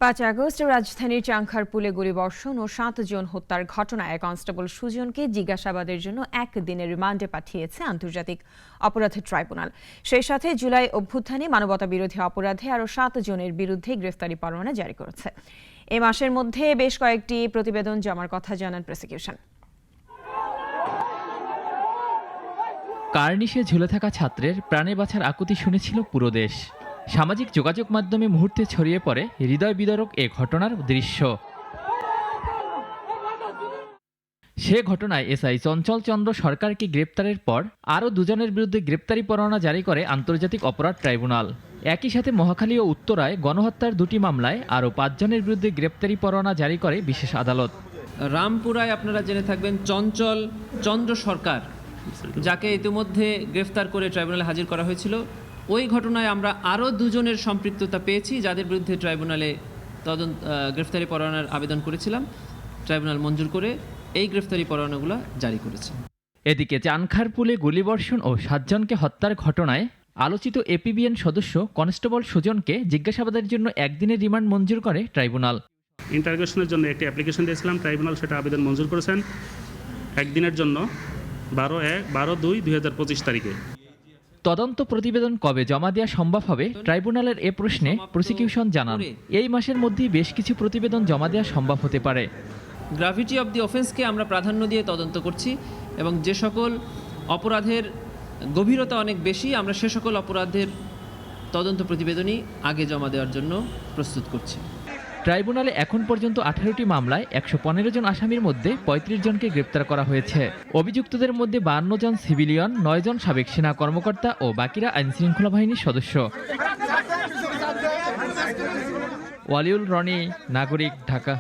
৫ August রাজধানীর চাংখারপুলে গুলিবর্ষণ ও ৭ জন হত্যার ঘটনায় কনস্টেবল সুজনকে জিজ্ঞাসাবাদের জন্য একদিনের রিমান্ডে পাঠিয়েছে আন্তর্জাতিক অপরাধ ট্রাইব্যুনাল। সেই সাথে জুলাই অভ্যুত্থানে মানবতাবিরোধী অপরাধে আরও ৭ জনের বিরুদ্ধে গ্রেফতারি পরোয়ানা জারি করেছে। এ মাসের মধ্যে বেশ কয়েকটি প্রতিবেদন জমার কথা জানান প্রসিকিউশন। কার্নিশে ঝুলে থাকা ছাত্রের প্রাণে বাঁচার আকুতি শুনেছিল পুরো দেশ। সামাজিক যোগাযোগ মাধ্যমে মুহূর্তে ছড়িয়ে পড়ে হৃদয় বিদারক এ ঘটনার দৃশ্য। সে ঘটনায় এসআই চঞ্চল চন্দ্র সরকারকে গ্রেপ্তারের পর আরও 2 জনের বিরুদ্ধে গ্রেপ্তারি পরোয়ানা জারি করে আন্তর্জাতিক অপরাধ ট্রাইব্যুনাল। একই সাথে মহাখালী ও উত্তরায় গণহত্যার 2টি মামলায় আরও 5 জনের বিরুদ্ধে গ্রেপ্তারি পরোয়ানা জারি করে বিশেষ আদালত। রামপুরায় আপনারা জেনে থাকবেন চঞ্চল চন্দ্র সরকার, যাকে ইতিমধ্যে গ্রেফতার করে ট্রাইব্যুনালে হাজির করা হয়েছিল। ওই ঘটনায় আমরা আরও 2 জনের সম্পৃক্ততা পেয়েছি, যাদের বিরুদ্ধে ট্রাইব্যুনালে গ্রেফতারি পরোয়ানার আবেদন করেছিলাম। ট্রাইব্যুনাল মঞ্জুর করে এই গ্রেফতারি পরোয়ানাগুলো জারি করেছে। এদিকে চানখারপুলে গুলিবর্ষণ ও 7 জনকে হত্যার ঘটনায় আলোচিত এপিবিএন সদস্য কনস্টেবল সুজনকে জিজ্ঞাসাবাদের জন্য একদিনের রিমান্ড মঞ্জুর করে ট্রাইব্যুনাল। ইন্টারোগেশনের জন্য একটি অ্যাপ্লিকেশন দিয়েছিলাম, ট্রাইব্যুনাল সেটা আবেদন মঞ্জুর করেছেন একদিনের জন্য 12/2/2025 তারিখে। তদন্ত প্রতিবেদন কবে জমা দেওয়া সম্ভব হবে ট্রাইব্যুনালের এ প্রশ্নে প্রসিকিউশন জানান এই মাসের মধ্যেই বেশ কিছু প্রতিবেদন জমা দেওয়া সম্ভব হতে পারে। গ্র্যাভিটি অব দি অফেন্সকে আমরা প্রাধান্য দিয়ে তদন্ত করছি এবং যে সকল অপরাধের গভীরতা অনেক বেশি, আমরা সে সকল অপরাধের তদন্ত প্রতিবেদনই আগে জমা দেওয়ার জন্য প্রস্তুত করছি। ট্রাইব্যুনালে এখন পর্যন্ত 18টি মামলায় 115 জন আসামির মধ্যে 35 জনকে গ্রেপ্তার করা হয়েছে। অভিযুক্তদের মধ্যে 52 জন সিভিলিয়ন, 9 জন সাবেক সেনা কর্মকর্তা ও বাকিরা আইনশৃঙ্খলা বাহিনীর সদস্য। ওয়ালিউল রনি, নাগরিক, ঢাকা।